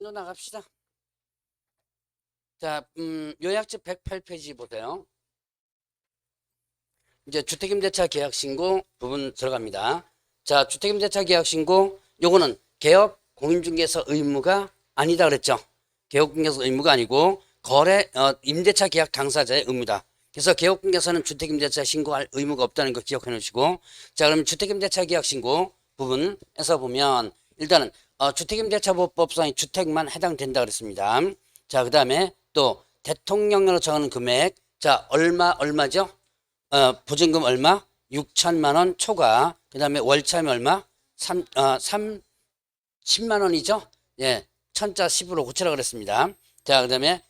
또 나갑시다. 자, 요약집 108페이지 보세요. 이제 주택임대차 계약신고 부분 들어갑니다. 자, 주택임대차 계약신고, 요거는 개업 공인중개사 의무가 아니다 그랬죠. 개업공개사 의무가 아니고 임대차 계약 당사자의 의무다. 그래서 개업공개사는 주택임대차 신고할 의무가 없다는 거 기억해 놓으시고, 자, 그럼 주택임대차 계약신고 부분에서 보면 일단은 주택임대차보호법상의 주택만 해당된다 그랬습니다. 자, 그 다음에 또 대통령령으로 정하는 금액, 자, 얼마죠? 보증금 얼마? 6천만 원 초과. 그 다음에 월차면 얼마? 10만 원이죠? 예. 천자 10으로 고치라 그랬습니다. 자, 그 다음에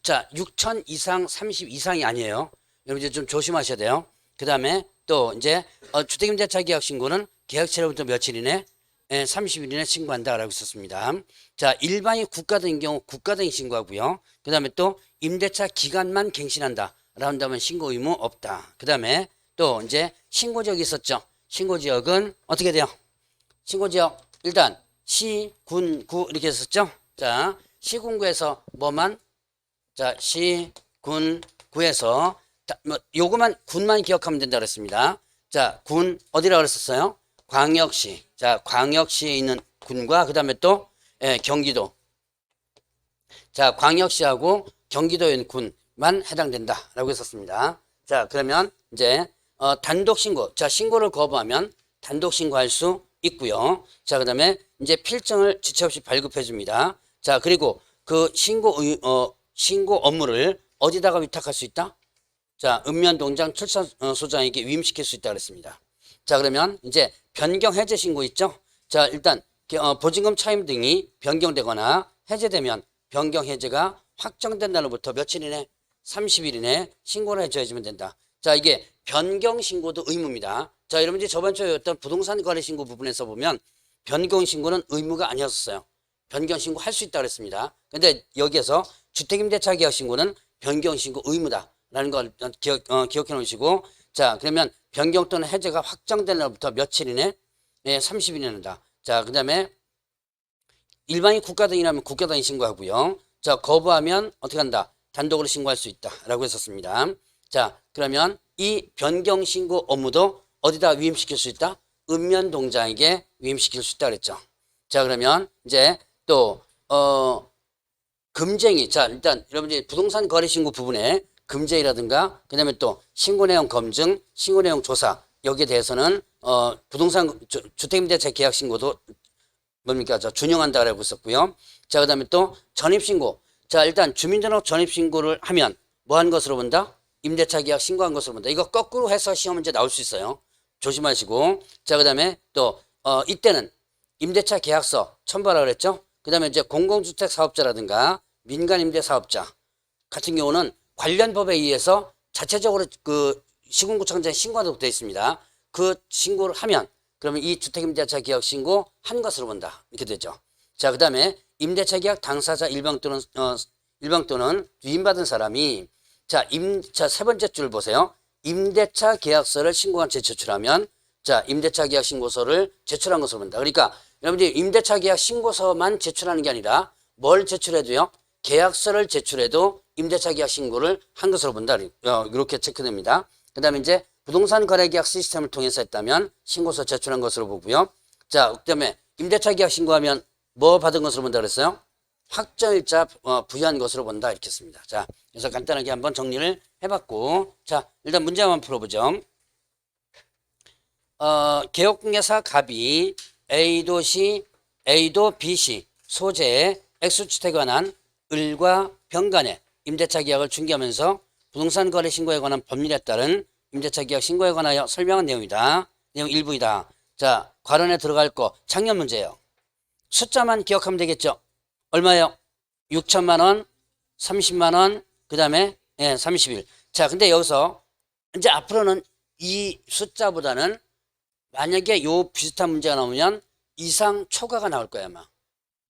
자, 6천 이상 30 이상이 아니에요. 여러분 이제 좀 조심하셔야 돼요. 그 다음에 또 이제 주택임대차 계약 신고는 계약체로부터 며칠 이내? 30일 이내 신고한다라고 있었습니다. 자, 일반인 국가등인 경우 국가등인 신고하고요. 그 다음에 또 임대차 기간만 갱신한다. 라고 한다면 신고 의무 없다. 그 다음에 또 이제 신고지역이 있었죠. 신고지역은 어떻게 돼요? 신고지역 일단 시, 군, 구 이렇게 했었죠. 자, 시군구에서 뭐만? 자, 시, 군, 구에서 요거만 군만 기억하면 된다 그랬습니다. 자, 군 어디라고 그랬었어요? 광역시. 자, 광역시에 있는 군과 그 다음에 또 경기도. 자, 광역시하고 경기도에 있는 군만 해당된다라고 했었습니다. 자, 그러면 이제 단독 신고. 자, 신고를 거부하면 단독 신고할 수 있고요. 자, 그 다음에 이제 필증을 지체 없이 발급해 줍니다. 자, 그리고 그 신고 업무를 어디다가 위탁할 수 있다? 자, 읍면동장 출산소장에게 위임시킬 수 있다 그랬습니다. 자, 그러면 이제 변경 해제 신고 있죠? 자, 일단 보증금 차임 등이 변경되거나 해제되면 변경 해제가 확정된 날로부터 며칠 이내? 30일 이내 신고를 해줘야지면 된다. 자, 이게 변경 신고도 의무입니다. 자, 여러분 이제 저번 주에 어떤 부동산 거래 신고 부분에서 보면 변경 신고는 의무가 아니었어요. 변경 신고 할 수 있다 그랬습니다. 근데 여기에서 주택임대차 계약 신고는 변경 신고 의무다라는 걸 기억해 놓으시고, 자, 그러면 변경 또는 해제가 확정된 날부터 며칠 이내? 30일 이내다. 자, 그 다음에 일반인 국가등이라면 국가등인 신고하고요. 자, 거부하면 어떻게 한다? 단독으로 신고할 수 있다라고 했었습니다. 자, 그러면 이 변경 신고 업무도 어디다 위임시킬 수 있다? 읍면동장에게 위임시킬 수 있다 그랬죠. 자, 그러면 이제 또 금쟁이. 자, 일단 여러분들 부동산 거래 신고 부분에 금쟁이라든가 그다음에 또 신고 내용 검증, 신고 내용 조사 여기에 대해서는 부동산 주택임대차 계약 신고도 뭡니까? 준용한다라고 있었고요. 자, 그다음에 또 전입신고. 자, 일단 주민등록 전입신고를 하면 뭐 한 것으로 본다? 임대차 계약 신고한 것으로 본다. 이거 거꾸로 해서 시험 문제 나올 수 있어요. 조심하시고. 자, 그다음에 또 이때는 임대차 계약서 첨부하라 그랬죠? 그다음에 이제 공공주택 사업자라든가 민간 임대 사업자 같은 경우는 관련 법에 의해서 자체적으로 그 시군구청장에 신고하도록 되어 있습니다. 그 신고를 하면 그러면 이 주택임대차 계약 신고 한 것으로 본다. 이렇게 되죠. 자, 그다음에 임대차 계약 당사자 일방 또는 위임받은 사람이 자, 세 번째 줄 보세요. 임대차 계약서를 신고한채 제출하면 자, 임대차 계약 신고서를 제출한 것으로 본다. 그러니까 여러분들이 임대차 계약 신고서만 제출하는 게 아니라 뭘 제출해도요? 계약서를 제출해도 임대차 계약 신고를 한 것으로 본다. 이렇게 체크됩니다. 그 다음에 이제 부동산 거래계약 시스템을 통해서 했다면 신고서 제출한 것으로 보고요. 자, 그다음에 임대차 계약 신고하면 뭐 받은 것으로 본다 그랬어요? 확정일자 부여한 것으로 본다 이렇게 했습니다. 자, 그래서 간단하게 한번 정리를 해봤고, 자, 일단 문제 한번 풀어보죠. 개업공개사 갑이 A도 B시 소재의 X주택에 관한 을과 병간의 임대차 계약을 중개하면서 부동산 거래 신고에 관한 법률에 따른 임대차 계약 신고에 관하여 설명한 내용이다. 내용 일부이다. 자, 괄원에 들어갈 거 작년 문제예요. 숫자만 기억하면 되겠죠. 얼마예요? 6천만 원, 30만 원, 그 다음에 30일. 자, 근데 여기서 이제 앞으로는 이 숫자보다는 만약에 요 비슷한 문제가 나오면 이상 초과가 나올 거야 아마.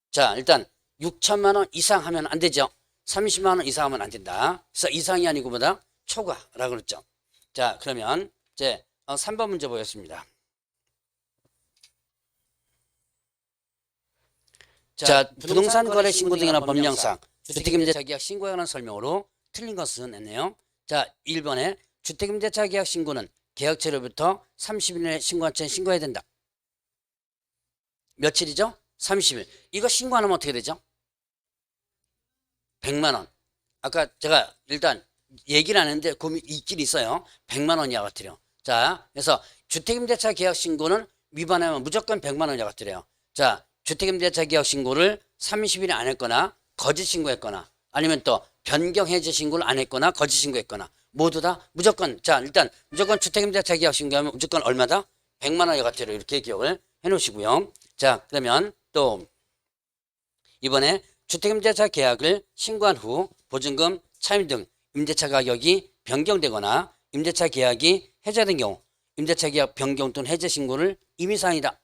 자, 일단 6천만 원 이상 하면 안 되죠. 30만 원 이상 하면 안 된다. 그래서 이상이 아니고 보다 초과라고 그랬죠. 자, 그러면 이제 3번 문제 보겠습니다. 자, 부동산 거래 신고 등에 관한 법령상 주택임대차 계약 신고에 관한 설명으로 틀린 것은 했네요. 자, 1번에 주택임대차 계약 신고는 계약체로부터 30일 내에 신고한 채 신고해야 된다. 며칠이죠? 30일. 이거 신고 안 하면 어떻게 되죠? 100만 원. 아까 제가 일단 얘기를 안 했는데 그 있긴 있어요. 100만 원 이하가 들여. 자, 그래서 주택임대차 계약 신고는 위반하면 무조건 100만 원 이하가 들여요. 자, 주택임대차 계약 신고를 30일 안 했거나 거짓 신고했거나 아니면 또 변경 해제 신고를 안 했거나 거짓 신고했거나 모두 다 무조건, 자, 일단 무조건 주택임대차 계약 신고하면 무조건 얼마다? 100만 원 이하가 들여요. 이렇게 기억을 해 놓으시고요. 자, 그러면 또 이번에 주택임대차 계약을 신고한 후 보증금, 차임 등 임대차 가격이 변경되거나 임대차 계약이 해제된 경우 임대차 계약 변경 또는 해제 신고를 임의사항이다.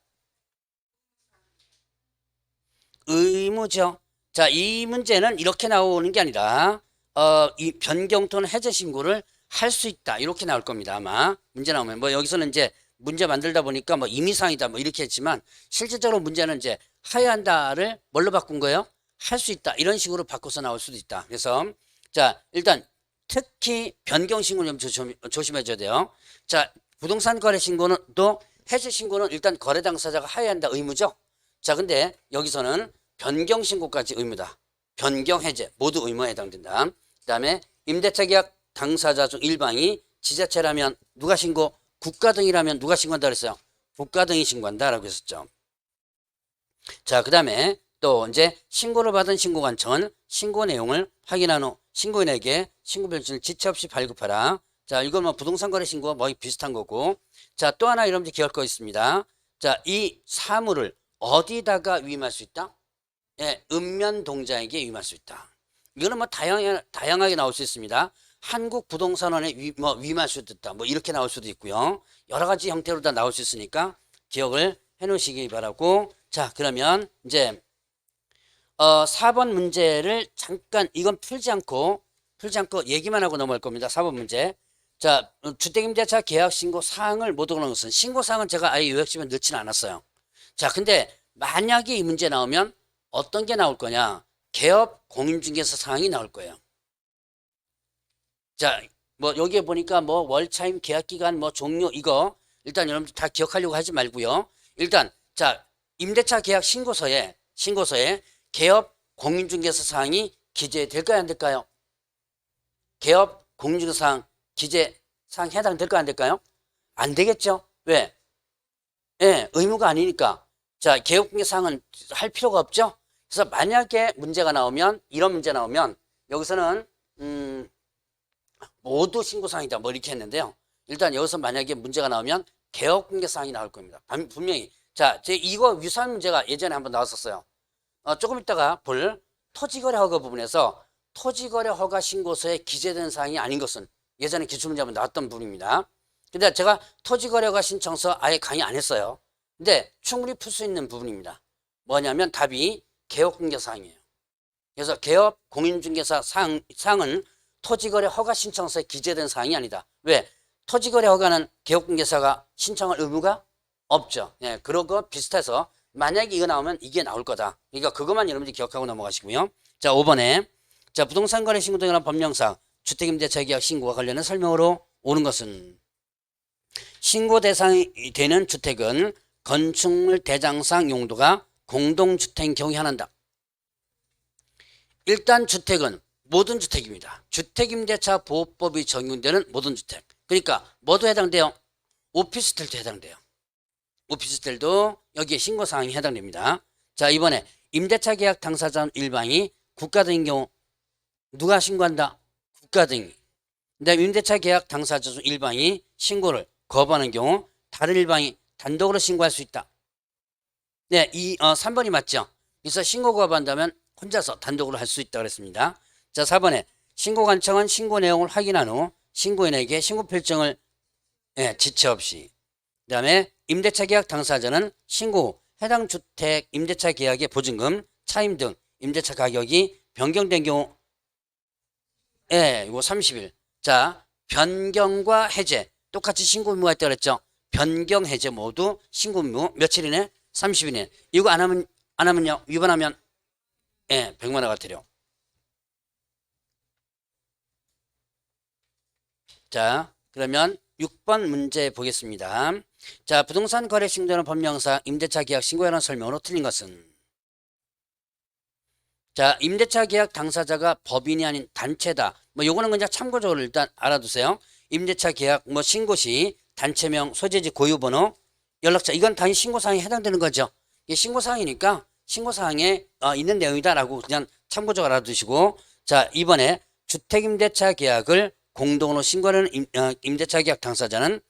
의무죠. 자, 이 문제는 이렇게 나오는 게 아니라 이 변경 또는 해제 신고를 할 수 있다. 이렇게 나올 겁니다. 아마 문제 나오면 뭐 여기서는 이제 문제 만들다 보니까 뭐 임의사항이다 뭐 이렇게 했지만 실질적으로 문제는 이제 하여야 한다를 뭘로 바꾼 거예요? 할 수 있다. 이런 식으로 바꿔서 나올 수도 있다. 그래서 자, 일단 특히 변경 신고는 좀 조심해 줘야 돼요. 자, 부동산 거래 신고는 또 해제 신고는 일단 거래 당사자가 하여야 한다. 의무죠. 자, 근데 여기서는 변경 신고까지 의무다. 변경 해제 모두 의무에 해당된다. 그다음에 임대차 계약 당사자 중 일방이 지자체라면 누가 신고? 국가 등이라면 누가 신고한다 그랬어요? 국가 등이 신고한다라고 했었죠. 자, 그다음에 또 이제 신고를 받은 신고관청은 신고 내용을 확인한 후 신고인에게 신고 별지를 지체 없이 발급하라. 자, 이건 뭐 부동산 거래 신고와 뭐 비슷한 거고. 자, 또 하나 여러분들 기억할 거 있습니다. 자, 이 사물을 어디다가 위임할 수 있다? 예, 읍면 동자에게 위임할 수 있다. 이거는 뭐 다양하게 나올 수 있습니다. 한국부동산원에 위임할 수도 있다. 뭐 이렇게 나올 수도 있고요. 여러 가지 형태로 다 나올 수 있으니까 기억을 해 놓으시기 바라고. 자, 그러면 이제 4번 문제를 잠깐 이건 풀지 않고 얘기만 하고 넘어갈 겁니다. 4번 문제. 자, 주택임대차 계약 신고 사항을 못 오는 것은 신고 사항은 제가 아예 요약집에 넣지는 않았어요. 자, 근데 만약에 이 문제 나오면 어떤 게 나올 거냐? 개업 공인중개사 사항이 나올 거예요. 자, 뭐 여기에 보니까 뭐 월차임 계약기간 뭐 종료 이거 일단 여러분들 다 기억하려고 하지 말고요. 일단 자, 임대차 계약 신고서에 개업 공인중개사 사항이 기재될까요? 안 될까요? 개업 공인중개사 사항 기재 사항 해당될까요? 안 될까요? 안 되겠죠? 왜? 예, 의무가 아니니까. 자, 개업 공개 사항은 할 필요가 없죠? 그래서 만약에 문제가 나오면 이런 문제 나오면 여기서는 모두 신고사항이다 뭐 이렇게 했는데요. 일단 여기서 만약에 문제가 나오면 개업 공개 사항이 나올 겁니다. 분명히. 자, 제 이거 유사한 문제가 예전에 한번 나왔었어요. 조금 있다가 볼 토지거래 허가 부분에서 토지거래 허가 신고서에 기재된 사항이 아닌 것은 예전에 기출문제 한번 나왔던 부분입니다. 근데 제가 토지거래 허가 신청서 아예 강의 안 했어요. 근데 충분히 풀 수 있는 부분입니다. 뭐냐면 답이 개업공개 사항이에요. 그래서 개업 공인중개사 사항은 토지거래 허가 신청서에 기재된 사항이 아니다. 왜? 토지거래 허가는 개업공개사가 신청할 의무가 없죠. 예, 그러고 비슷해서 만약에 이거 나오면 이게 나올 거다. 그러니까 그것만 여러분들이 기억하고 넘어가시고요. 자, 5번에 자, 부동산 거래 신고 등에 관한 법령상 주택임대차 계약 신고와 관련된 설명으로 오는 것은 신고 대상이 되는 주택은 건축물 대장상 용도가 공동주택인 경우에 한한다. 일단 주택은 모든 주택입니다. 주택임대차 보호법이 적용되는 모든 주택. 그러니까 뭐도 해당돼요? 오피스텔도 해당돼요. 오피스텔도 여기에 신고사항이 해당됩니다. 자, 이번에 임대차 계약 당사자 일방이 국가 등인 경우 누가 신고한다? 국가 등이. 그다음에 임대차 계약 당사자 중 일방이 신고를 거부하는 경우 다른 일방이 단독으로 신고할 수 있다. 네, 3번이 맞죠? 그래서 신고 거부한다면 혼자서 단독으로 할 수 있다고 그랬습니다. 자, 4번에 신고관청은 신고 내용을 확인한 후 신고인에게 신고 필증을 지체 없이. 그 다음에 임대차 계약 당사자는 신고 후 해당 주택 임대차 계약의 보증금, 차임 등 임대차 가격이 변경된 경우 이거 30일. 자, 변경과 해제 똑같이 신고 의무가 있다고 그랬죠? 변경 해제 모두 신고 의무 며칠 이내? 30일 이내. 이거 안 하면요? 위반하면 예, 100만 원 과태료. 자, 그러면 6번 문제 보겠습니다. 자, 부동산 거래 신고되는 법령상 임대차 계약 신고에 관한 설명으로 틀린 것은? 자, 임대차 계약 당사자가 법인이 아닌 단체다. 뭐 요거는 그냥 참고적으로 일단 알아두세요. 임대차 계약 뭐 신고 시 단체명, 소재지 고유번호, 연락처 이건 당연히 신고사항에 해당되는 거죠. 이게 신고사항이니까 신고사항에 있는 내용이다라고 그냥 참고적으로 알아두시고, 자, 이번에 주택임대차 계약을 공동으로 신고하는 임대차 계약 당사자는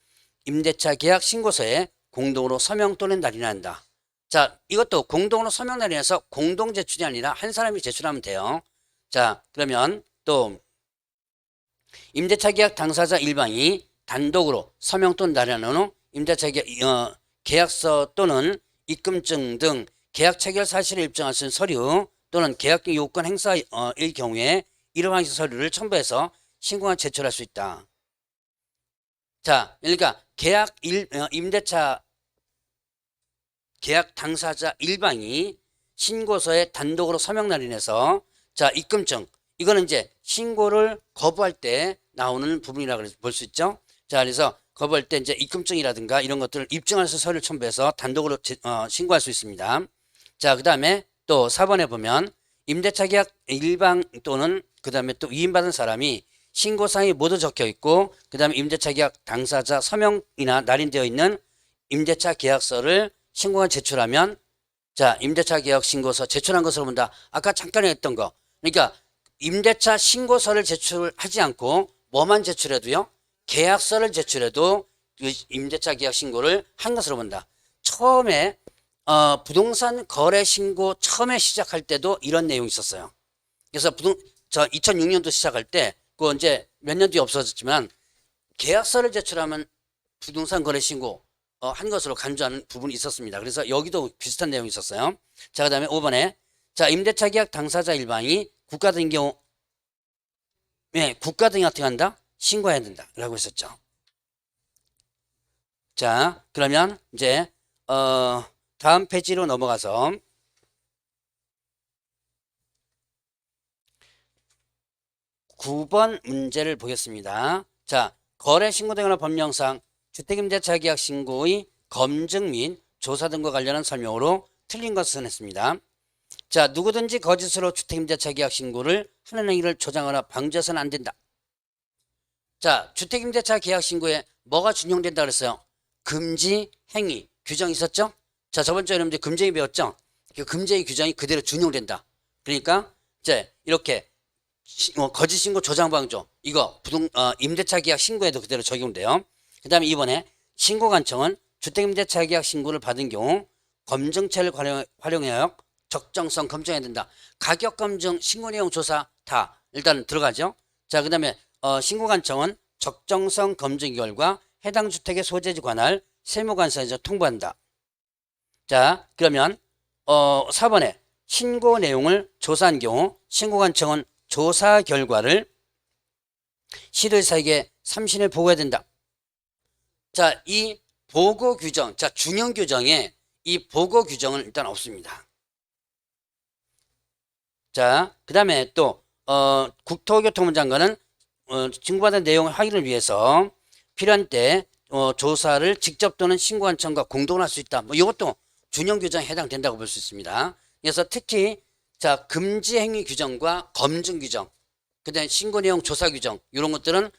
임대차 계약 신고서에 공동으로 서명 또는 날인한다. 자, 이것도 공동으로 서명 날인해서 공동 제출이 아니라 한 사람이 제출하면 돼요. 자, 그러면 또 임대차 계약 당사자 일방이 단독으로 서명 또는 날인한 후 임대차 계약서 또는 입금증 등 계약 체결 사실을 입증할 수 있는 서류 또는 계약의 요건 행사일 경우에 이러한 서류를 첨부해서 신고한 제출할 수 있다. 자, 그러니까 임대차 계약 당사자 일방이 신고서에 단독으로 서명 날인해서, 자, 입금증 이거는 이제 신고를 거부할 때 나오는 부분이라고 볼 수 있죠. 자, 그래서 거부할 때 이제 입금증이라든가 이런 것들을 입증할 수 있는 서류를 첨부해서 단독으로 신고할 수 있습니다. 자, 그 다음에 또 4번에 보면 임대차 계약 일방 또는 그 다음에 또 위임받은 사람이 신고사항이 모두 적혀 있고 그 다음에 임대차 계약 당사자 서명이나 날인되어 있는 임대차 계약서를 신고가 제출하면, 자, 임대차 계약 신고서 제출한 것으로 본다. 아까 잠깐 했던 거. 그러니까 임대차 신고서를 제출하지 않고 뭐만 제출해도요, 계약서를 제출해도 임대차 계약 신고를 한 것으로 본다. 처음에 부동산 거래 신고 처음에 시작할 때도 이런 내용이 있었어요. 그래서 2006년도 시작할 때 그 이제 몇 년 뒤에 없어졌지만 계약서를 제출하면 부동산 거래 신고 한 것으로 간주하는 부분이 있었습니다. 그래서 여기도 비슷한 내용이 있었어요. 자, 그 다음에 5번에 자, 임대차 계약 당사자 일방이 국가 등의 경우, 네, 국가 등이 어떻게 한다? 신고해야 된다 라고 했었죠. 자, 그러면 이제 다음 페이지로 넘어가서 9번 문제를 보겠습니다. 자, 거래 신고 등의 법령상 주택임대차 계약 신고의 검증 및 조사 등과 관련한 설명으로 틀린 것은 했습니다. 자, 누구든지 거짓으로 주택임대차 계약 신고를 하는 행위를 조장하거나 방조해서는 안 된다. 자, 주택임대차 계약 신고에 뭐가 준용된다 그랬어요? 금지 행위 규정이 있었죠? 자, 저번 주에 여러분들 금지행위 배웠죠? 그 금지행위 규정이 그대로 준용된다. 그러니까 이제 이렇게 거짓 신고 조장 방조 이거 임대차 계약 신고에도 그대로 적용돼요. 그 다음에 이번에 신고관청은 주택임대차 계약 신고를 받은 경우 검증체를 활용하여 적정성 검증해야 된다. 가격검증, 신고내용 조사 다 일단 들어가죠. 자, 그 다음에 신고관청은 적정성 검증 결과 해당 주택의 소재지 관할 세무관서에서 통보한다. 자, 그러면 4번에 신고 내용을 조사한 경우 신고관청은 조사 결과를 시도의사에게 30일 보고해야 된다. 자, 이 보고 규정, 자, 준용 규정에 이 보고 규정은 일단 없습니다. 자, 그 다음에 또 국토교통부 장관은 신고받은 내용을 확인을 위해서 필요한 때 조사를 직접 또는 신고관청과 공동으로 할 수 있다. 뭐 이것도 준용 규정에 해당된다고 볼 수 있습니다. 그래서 특히 자, 금지 행위 규정과 검증 규정, 그다음에 신고 내용 조사 규정 이런 것들은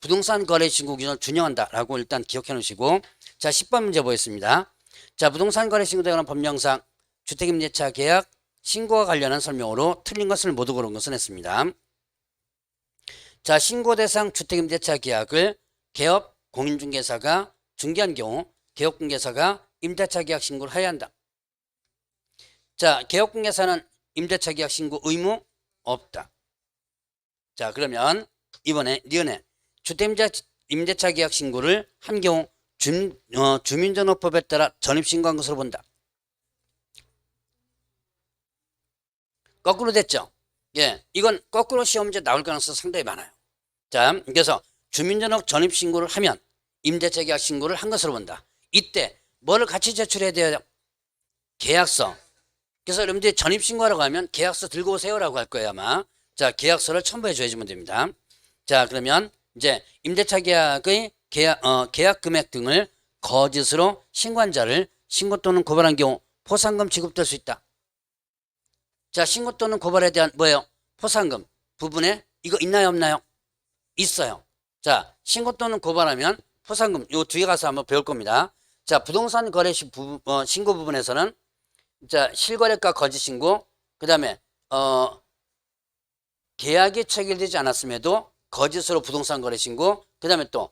부동산 거래 신고 규정을 준용한다라고 일단 기억해 놓으시고, 자, 10번 문제 보겠습니다. 자, 부동산 거래 신고에 관한 법령상 주택임대차 계약 신고와 관련한 설명으로 틀린 것을 모두 고른 것은 했습니다. 자, 신고 대상 주택임대차 계약을 개업 공인중개사가 중개한 경우 개업공개사가 임대차 계약 신고를 해야 한다. 자, 개업공개사는 임대차 계약 신고 의무 없다. 자, 그러면 이번에 니은에 주택임대차 계약 신고를 한 경우 주민등록법에 따라 전입신고한 것으로 본다. 거꾸로 됐죠? 예, 이건 거꾸로 시험 문제 나올 가능성이 상당히 많아요. 자, 그래서 주민등록 전입신고를 하면 임대차 계약 신고를 한 것으로 본다. 이때 뭐를 같이 제출해야 돼요? 계약서, 그래서 여러분들이 전입신고하러 가면 계약서 들고 오세요라고 할 거예요, 아마. 자, 계약서를 첨부해 줘야지면 됩니다. 자, 그러면 이제 임대차 계약의 계약 금액 등을 거짓으로 신고한 자를 신고 또는 고발한 경우 포상금 지급될 수 있다. 자, 신고 또는 고발에 대한 뭐예요? 포상금 부분에 이거 있나요, 없나요? 있어요. 자, 신고 또는 고발하면 포상금 요 뒤에 가서 한번 배울 겁니다. 자, 부동산 거래 신고 부분에서는 자, 실거래가 거짓 신고, 그다음에 계약이 체결되지 않았음에도 거짓으로 부동산 거래 신고, 그다음에 또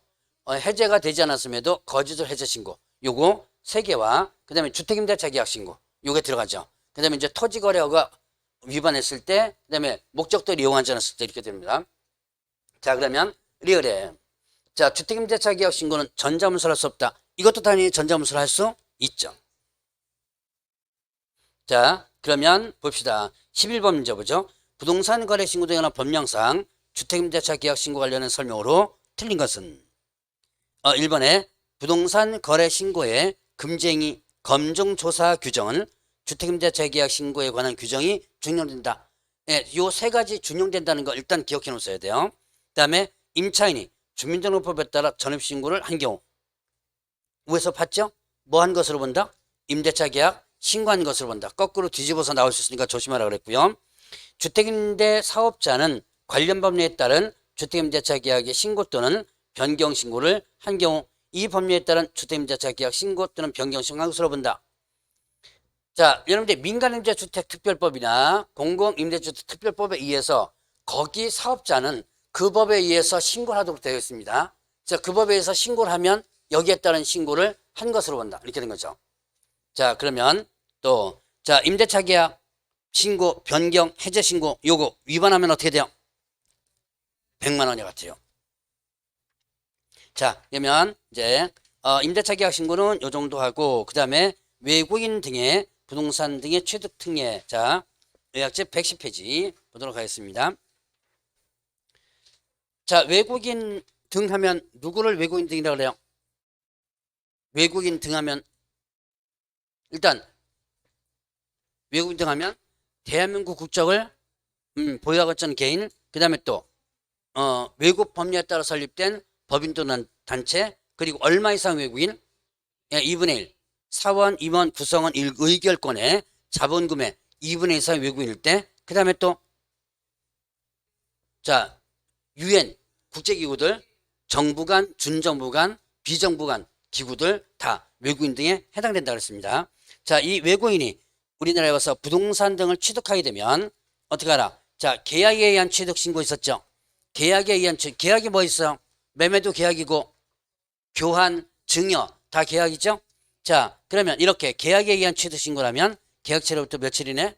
해제가 되지 않았음에도 거짓으로 해제 신고. 요거 세 개와 그다음에 주택임대차 계약 신고. 요게 들어가죠. 그다음에 이제 토지 거래가 위반했을 때, 그다음에 목적대로 이용하지 않았을 때 이렇게 됩니다. 자, 그러면 리얼에 자, 주택임대차 계약 신고는 전자문서를 할 수 없다. 이것도 당연히 전자문서를 할 수 있죠. 자, 그러면 봅시다. 11번 문제 보죠. 부동산 거래 신고 등에 관한 법령상 주택임대차 계약 신고 관련한 설명으로 틀린 것은 1번에 부동산 거래 신고의 금쟁이 검증조사 규정은 주택임대차 계약 신고에 관한 규정이 준용된다. 예, 요 세 가지 준용된다는 거 일단 기억해 놓으셔야 돼요. 그 다음에 임차인이 주민등록법에 따라 전입신고를 한 경우 위에서 봤죠? 뭐 한 것으로 본다? 임대차 계약 신고한 것으로 본다. 거꾸로 뒤집어서 나올 수 있으니까 조심하라 그랬고요. 주택임대 사업자는 관련 법률에 따른 주택임대차 계약의 신고 또는 변경 신고를 한 경우 이 법률에 따른 주택임대차 계약 신고 또는 변경 신고한 것으로 본다. 자, 여러분들 민간임대주택특별법이나 공공임대주택특별법에 의해서 거기 사업자는 그 법에 의해서 신고를 하도록 되어 있습니다. 자, 그 법에 의해서 신고를 하면 여기에 따른 신고를 한 것으로 본다. 이렇게 된 거죠. 자, 그러면 또 자, 임대차 계약 신고, 변경, 해제 신고 요거 위반하면 어떻게 돼요? 100만 원이 같아요. 자, 그러면 이제 임대차 계약 신고는 요 정도 하고 그다음에 외국인 등의 부동산 등의 취득 특례. 자, 요약집 110페이지 보도록 하겠습니다. 자, 외국인 등 하면 누구를 외국인 등이라고 그래요? 외국인 등 하면 일단 외국인 등 하면 대한민국 국적을 보유하고 있는 개인, 그 다음에 또 외국 법률에 따라 설립된 법인 또는 단체, 그리고 얼마 이상 외국인? 예, 2분의 1. 사원, 임원, 구성원 의결권의 자본금의 2분의 1 이상 외국인일 때, 그 다음에 또 자, UN 국제기구들, 정부 간, 준정부 간, 비정부 간 기구들 다 외국인 등에 해당된다 그랬습니다. 자, 이 외국인이 우리나라에 와서 부동산 등을 취득하게 되면 어떻게 하라? 자, 계약에 의한 취득 신고 있었죠. 계약에 의한 취득, 계약이 뭐 있어요? 매매도 계약이고 교환, 증여 다 계약이죠. 자, 그러면 이렇게 계약에 의한 취득 신고라면 계약체로부터 며칠 이내?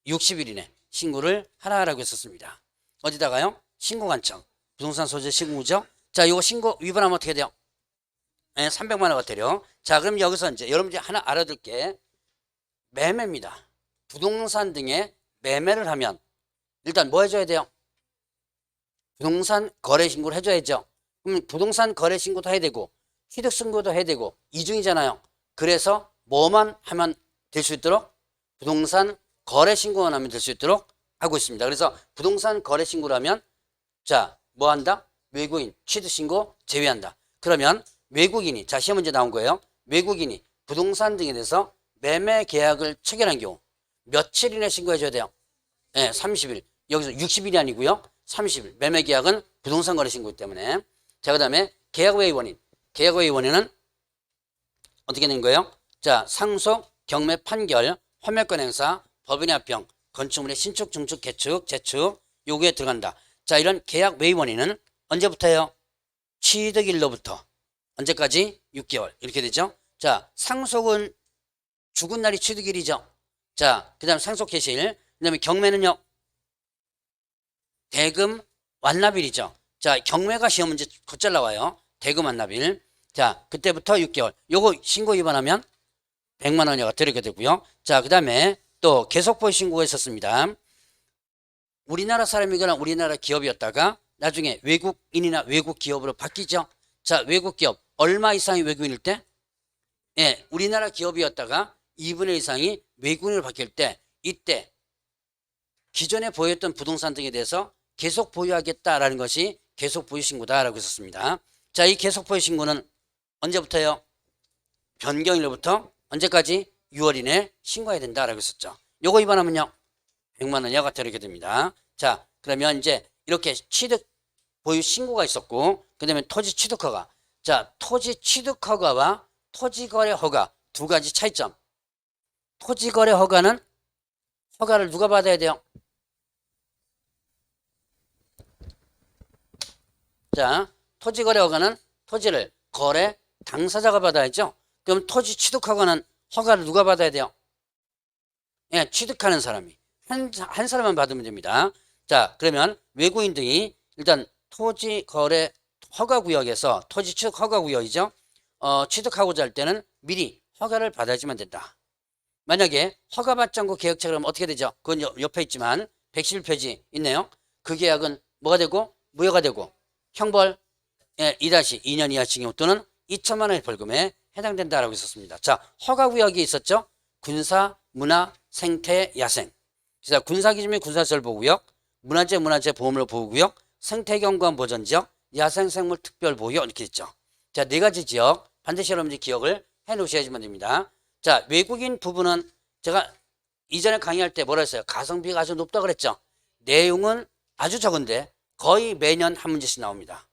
60일 이내 신고를 하라고 했었습니다. 어디다가요? 신고관청, 부동산 소재 신고죠. 자, 이거 신고 위반하면 어떻게 돼요? 네, 300만 원가 되려. 자, 그럼 여기서 이제 여러분들이 하나 알아둘 게 매매입니다. 부동산 등의 매매를 하면 일단 뭐 해줘야 돼요? 부동산 거래 신고를 해줘야죠. 그럼 부동산 거래 신고도 해야 되고 취득 신고도 해야 되고 이중이잖아요. 그래서 뭐만 하면 될 수 있도록 부동산 거래 신고만 하면 될 수 있도록 하고 있습니다. 그래서 부동산 거래 신고라면 자, 뭐 한다? 외국인 취득 신고 제외한다. 그러면 외국인이 자, 시험 문제 나온 거예요. 외국인이 부동산 등에 대해서 매매 계약을 체결한 경우 며칠 이내 신고해 줘야 돼요? 네, 30일. 여기서 60일이 아니고요. 30일. 매매 계약은 부동산 거래 신고이기 때문에. 자, 그다음에 계약 외의 원인. 계약 외의 원인은 어떻게 된 거예요? 자, 상속, 경매, 판결, 환멸권 행사, 법인의 합병, 건축물의 신축, 중축, 개축, 재축 요구에 들어간다. 자, 이런 계약 외의 원인은 언제부터예요? 취득일로부터 언제까지? 6개월 이렇게 되죠. 자, 상속은 죽은 날이 취득일이죠. 자, 그 다음 상속 개시일, 그 다음에 경매는요 대금 완납일이죠. 자, 경매가 시험 문제 곧잘 나와요. 대금 완납일. 자, 그때부터 6개월. 요거 신고 위반하면 100만 원여가 들게 되고요. 자, 그 다음에 또 계속보유 신고가 있었습니다. 우리나라 사람이거나 우리나라 기업이었다가 나중에 외국인이나 외국 기업으로 바뀌죠. 자, 외국 기업 얼마 이상이 외국인일 때? 예, 우리나라 기업이었다가 2분의 1 이상이 외국인으로 바뀔 때 이때 기존에 보유했던 부동산 등에 대해서 계속 보유하겠다라는 것이 계속 보유 신고다라고 했었습니다. 자, 이 계속 보유 신고는 언제부터요? 변경일로부터 언제까지? 6월 이내 신고해야 된다라고 했었죠. 요거 위반하면요 100만 원 이하가 되게 됩니다. 자, 그러면 이제 이렇게 취득 보유 신고가 있었고, 그 다음에 토지 취득 허가. 자, 토지 취득 허가와 토지 거래 허가 두 가지 차이점. 토지 거래 허가는 허가를 누가 받아야 돼요? 자, 토지 거래 허가는 토지를 거래 당사자가 받아야죠. 그럼 토지 취득 허가는 허가를 누가 받아야 돼요? 예, 취득하는 사람이. 한 사람만 받으면 됩니다. 자, 그러면 외국인 등이 일단 토지 거래 허가 구역에서 토지 취득 허가 구역이죠. 취득하고자 할 때는 미리 허가를 받아야지만 된다. 만약에 허가받지 않고 계약체 그러면 어떻게 되죠? 그건 옆에 있지만 111페이지 있네요. 그 계약은 뭐가 되고 무효가 되고 형벌 2-2년 이하 징역 또는 2천만 원의 벌금에 해당된다라고 있었습니다. 자, 허가 구역이 있었죠. 군사, 문화, 생태, 야생. 그래서 군사기준및 군사시설보호구역, 문화재 보호물 보호구역, 생태경관 보전지역, 야생생물 특별보호구역 이렇게 있죠. 자, 네 가지 지역 반드시 여러분들이 기억을 해 놓으셔야지만 됩니다. 자, 외국인 부분은 제가 이전에 강의할 때 뭐라 했어요? 가성비가 아주 높다고 그랬죠. 내용은 아주 적은데 거의 매년 한 문제씩 나옵니다.